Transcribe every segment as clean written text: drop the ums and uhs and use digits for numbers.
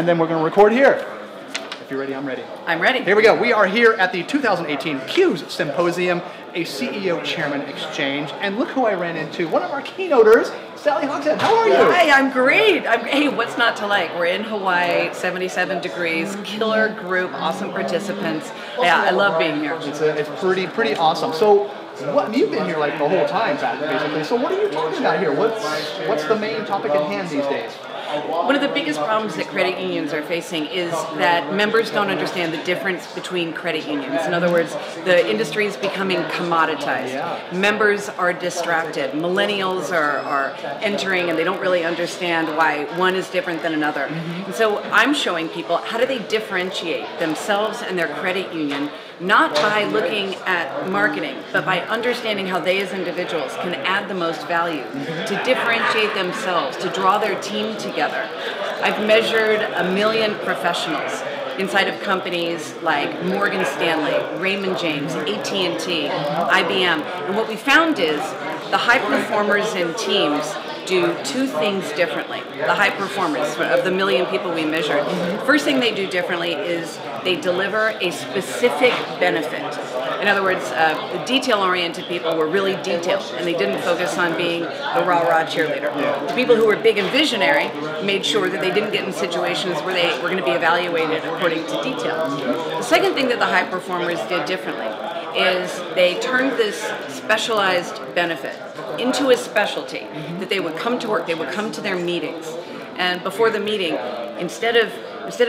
and then we're going to record here. If you're ready, I'm ready. I'm ready. Here we go. We are here at the 2018 CU's Symposium, a CEO Chairman Exchange, and look who I ran into. One of our keynoters, Sally Hogshead. How are you? Hi, I'm great. Hey, what's not to like? We're in Hawaii, 77 degrees, killer group, awesome participants. Yeah, I love being here. It's pretty awesome. So, you've been here like the whole time, basically. So what are you talking about here? What's the main topic at hand these days? One of the biggest problems that credit unions are facing is that members don't understand the difference between credit unions. In other words, the industry is becoming commoditized. Yeah. Members are distracted. Millennials are entering and they don't really understand why one is different than another. And so I'm showing people how do they differentiate themselves and their credit union, not by looking at marketing, but by understanding how they as individuals can add the most value to differentiate themselves, to draw their team together. I've measured 1 million professionals inside of companies like Morgan Stanley, Raymond James, AT&T, IBM, and what we found is the high performers in teams do two things differently. The high performers of the 1 million people we measured. First thing they do differently is they deliver a specific benefit. In other words, the detail-oriented people were really detailed, and they didn't focus on being the rah-rah cheerleader. The people who were big and visionary made sure that they didn't get in situations where they were going to be evaluated according to detail. The second thing that the high performers did differently is they turned this specialized benefit into a specialty that they would come to work, they would come to their meetings, and before the meeting, instead of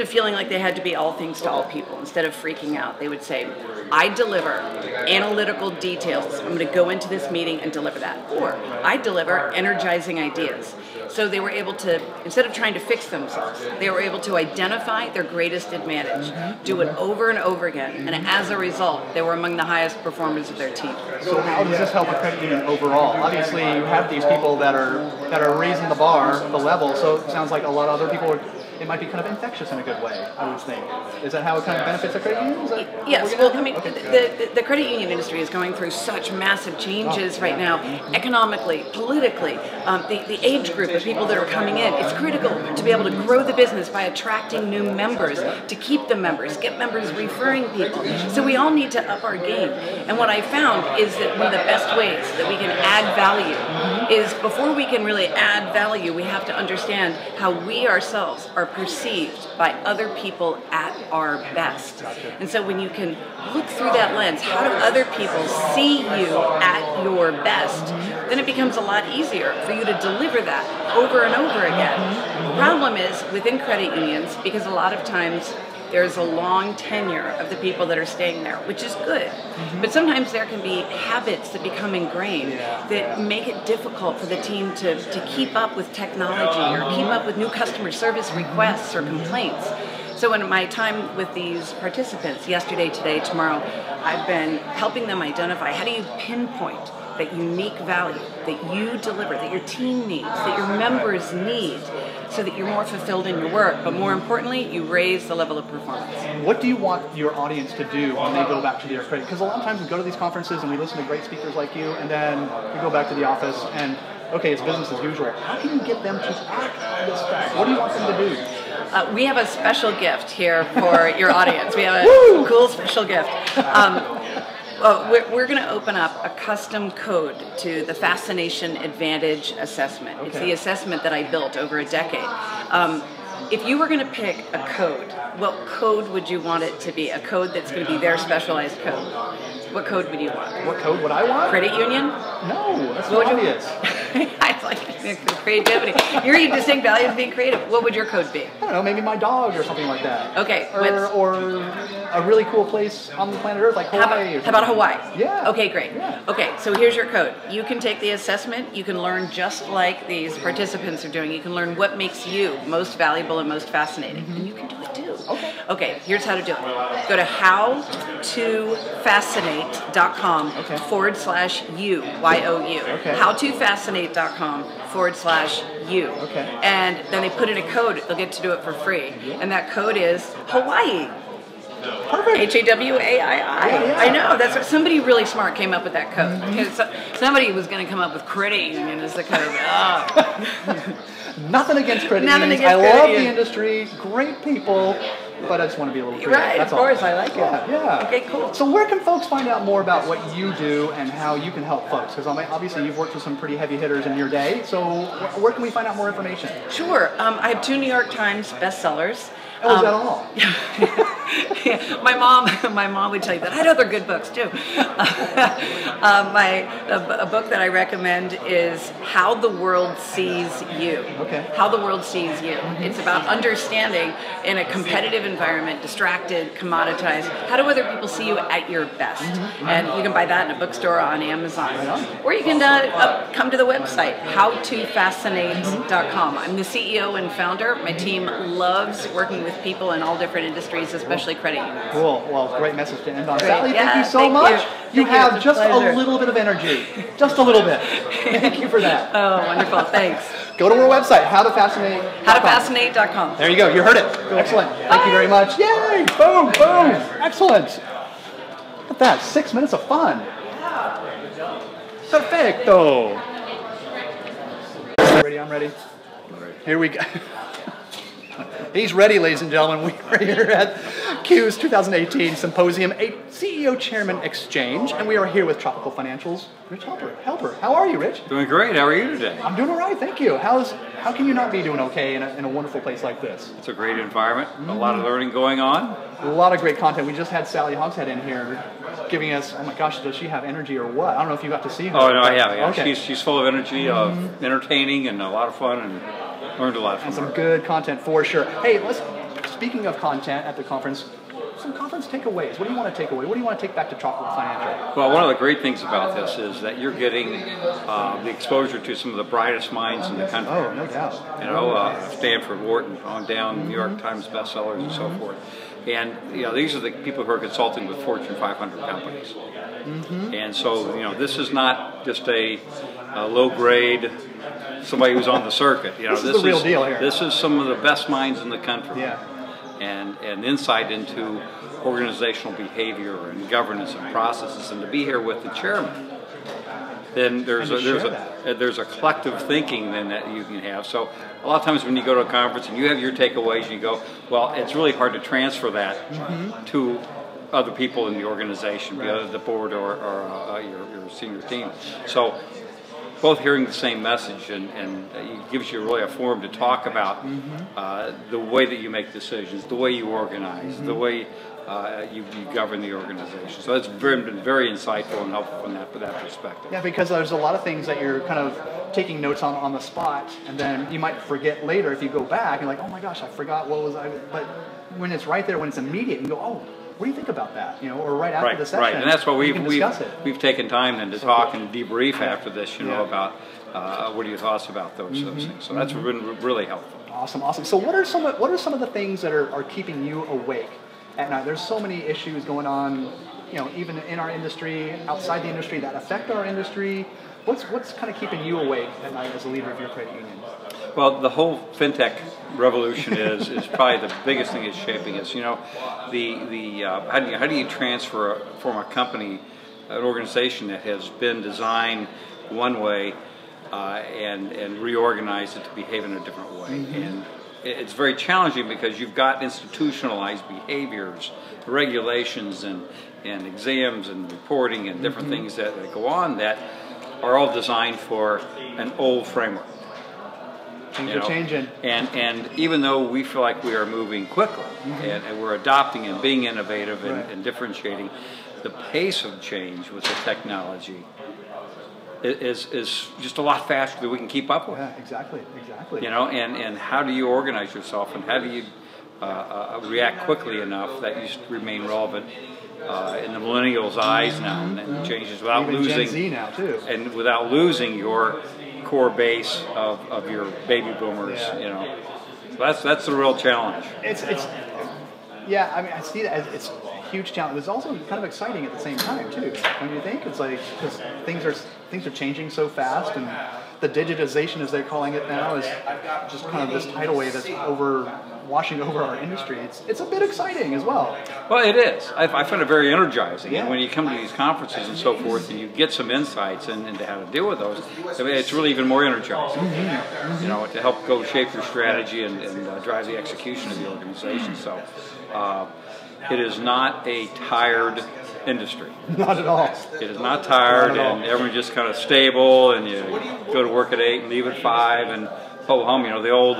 feeling like they had to be all things to all people, instead of freaking out, they would say, I deliver analytical details. I'm going to go into this meeting and deliver that. Or I deliver energizing ideas. So they were able to, instead of trying to fix themselves, they were able to identify their greatest advantage, do it over and over again, and as a result, they were among the highest performers of their team. So how does this help a credit union overall? Obviously, you have these people that are raising the bar, the level, so it sounds like a lot of other people it might be kind of infectious in a good way, I would think. Is that how it kind of benefits a credit union? Yes, well, I mean, the credit union industry is going through such massive changes right now, economically, politically. The age group of people that are coming in, it's critical to be able to grow the business by attracting new members, to keep the members, get members referring people. So we all need to up our game. And what I found is that one of the best ways that we can add value is before we can really add value, we have to understand how we ourselves are perceived by other people at our best. And so when you can look through that lens, how do other people see you at your best, then it becomes a lot easier for you to deliver that over and over again. The problem is within credit unions, because a lot of times there's a long tenure of the people that are staying there, which is good. But sometimes there can be habits that become ingrained that make it difficult for the team to keep up with technology or keep up with new customer service requests or complaints. So in my time with these participants, yesterday, today, tomorrow, I've been helping them identify how do you pinpoint that unique value that you deliver, that your team needs, that your members need, so that you're more fulfilled in your work, but more importantly, you raise the level of performance. What do you want your audience to do when they go back to their credit? Because a lot of times we go to these conferences and we listen to great speakers like you, and then we go back to the office and, okay, it's business as usual. How can you get them to act on this stuff? What do you want them to do? We have a special gift here for your audience. We have a cool special gift. We're going to open up a custom code to the Fascination Advantage assessment. Okay. It's the assessment that I built over a decade. If you were going to pick a code, what code would you want it to be? A code that's going to be their specialized code. What code would you want? What code would I want? Credit union? No, that's not obvious. I like the creativity. You're eating distinct value of being creative. What would your code be? I don't know, maybe my dog or something like that. Okay. Or a really cool place on the planet Earth like Hawaii. How about Hawaii? Yeah. Okay, great. Yeah. Okay, so here's your code. You can take the assessment. You can learn just like these participants are doing. You can learn what makes you most valuable and most fascinating. And you can do it too. Okay. Okay, here's how to do it. Go to howtofascinate.com/you, Y-O-U. Okay. howtofascinate.com/you. Okay. And then they put in a code. They'll get to do it for free. And that code is Hawaii. Perfect. HAWAII. Yeah. I know. That's what, somebody really smart came up with that code. Somebody was going to come up with credit union as the code. Nothing against credit Nothing unions. against I credit love the union. industry. Great people. But I just want to be a little creative. Right, That's of all. course, I like it. Yeah. Okay, cool. So where can folks find out more about what you do and how you can help folks? Because obviously you've worked with some pretty heavy hitters in your day. So where can we find out more information? Sure. I have 2 New York Times bestsellers. Oh, is that all? Yeah, my mom would tell you that. I had other good books too. A book that I recommend is How the World Sees You. Okay. How the World Sees You. It's about understanding in a competitive environment, distracted, commoditized, how do other people see you at your best? And you can buy that in a bookstore on Amazon. Or you can come to the website, howtofascinate.com. I'm the CEO and founder. My team loves working with people in all different industries, especially credit unions. Cool. Well, great message to end on. Great. Sally, Yeah, thank you so thank much. you. You Thank have you. It's a just a pleasure. little bit of energy. Just a little bit. Thank you for that. Oh, wonderful. Thank Go to our website, howtofascinate.com. Howtofascinate.com. There you go. You heard it. Excellent. Thank you very much. Yay! Boom, boom. Excellent. Look at that. 6 minutes of fun. Perfecto. Ready? I'm ready. Here we go. He's ready, ladies and gentlemen. We are here at CU's 2018 Symposium, a CEO Chairman Exchange, and we are here with Tropical Financial's Rich Helper. How are you, Rich? Doing great. How are you today? I'm doing all right, thank you. How can you not be doing okay in a wonderful place like this? It's a great environment. A lot of learning going on. A lot of great content. We just had Sally Hogshead in here giving us, oh my gosh, does she have energy or what? I don't know if you got to see her. Oh, no, I have. Yeah. Okay. She's full of energy, of entertaining, and a lot of fun, and learned a lot from And some her. good content for sure. Hey, speaking of content at the conference, some conference takeaways. What do you want to take away? What do you want to take back to Tropical Financial? Well, one of the great things about this is that you're getting the exposure to some of the brightest minds in the country. Oh, no doubt. You know, Stanford, Wharton, on down, New York Times bestsellers and so forth. And these are the people who are consulting with Fortune 500 companies. And so, this is not just a low grade, somebody who's on the circuit. This is the real deal here. This is some of the best minds in the country. Yeah. And insight into organizational behavior and governance and processes, and to be here with the chairman. Then there's a collective thinking then that you can have. So a lot of times when you go to a conference and you have your takeaways, you go, well, it's really hard to transfer that to other people in the organization, be it the board or your senior team. So both hearing the same message and it gives you really a forum to talk about the way that you make decisions, the way you organize, the way you govern the organization. So it's been very insightful and helpful from that perspective. Yeah, because there's a lot of things that you're kind of taking notes on the spot, and then you might forget later if you go back and like, oh my gosh, I forgot what was I. But when it's right there, when it's immediate, you go, oh, what do you think about that? Or right after the session. Right, and that's why we've taken time then to talk and debrief after this, about what are your thoughts about those things. So that's been really helpful. Awesome. So what are some of the things that are keeping you awake at night? There's so many issues going on, even in our industry, outside the industry, that affect our industry. What's kind of keeping you awake at night as a leader of your credit union? Well, the whole fintech revolution is probably the biggest thing that's shaping us. How do you transfer from a company, an organization that has been designed one way and reorganize it to behave in a different way? And it's very challenging because you've got institutionalized behaviors, regulations, and exams and reporting and different things that go on that are all designed for an old framework. Things are changing. And even though we feel like we are moving quickly and we're adopting and being innovative and differentiating, the pace of change with the technology is just a lot faster than we can keep up with. Yeah, exactly. And how do you organize yourself, and how do you react quickly enough that you remain relevant in the millennials' eyes now, and changes without even losing Gen Z now too, and without losing your core base of your baby boomers. So that's the real challenge. I see that it's a huge challenge. It's also kind of exciting at the same time too. Don't you think? It's like because things are changing so fast, and the digitization, as they're calling it now, is just kind of this tidal wave that's washing over our industry, it's a bit exciting as well. Well, it is. I find it very energizing. Yeah. And when you come to these conferences and so forth, and you get some insights into how to deal with those, I mean, it's really even more energizing. You know, to help go shape your strategy and drive the execution of the organization. So, it is not a tired industry. Not at all. It is not tired, and everyone's just kind of stable, and you go to work at 8 and leave at 5, and ho hum. You know, the old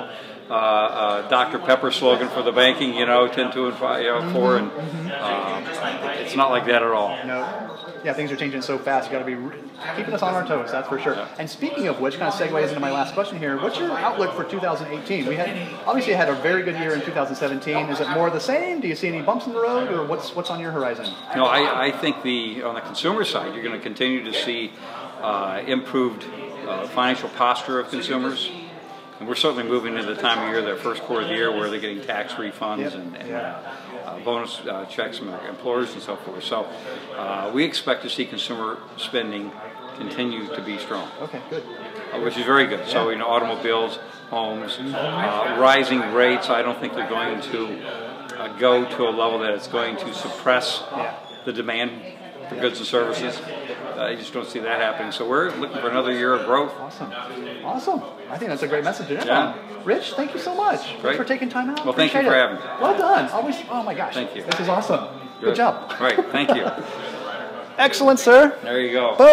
Dr. Pepper slogan for the banking, you know, 10, 2, and 5, you know, 4, and it's not like that at all. No. Yeah, things are changing so fast. You got to be keeping us on our toes. That's for sure. Yeah. And speaking of which, kind of segues into my last question here. What's your outlook for 2018? We obviously had a very good year in 2017. Is it more of the same? Do you see any bumps in the road, or what's on your horizon? No, I think on the consumer side, you're going to continue to see improved financial posture of consumers. And we're certainly moving into the time of year, their first quarter of the year, where they're getting tax refunds and bonus checks from their employers and so forth. So we expect to see consumer spending continue to be strong. Okay, good. Which is very good. So, you know, automobiles, homes, rising rates, I don't think they're going to go to a level that it's going to suppress the demand for goods and services. You just don't see that happening. So we're looking for another year of growth. Awesome. Awesome. I think that's a great message to end on. Rich, thank you so much. Thanks for taking time out. Well, thank you for having me. Well done. Always. Oh my gosh. Thank you. This is awesome. Good job. Right. Thank you. Excellent, sir. There you go. Boom.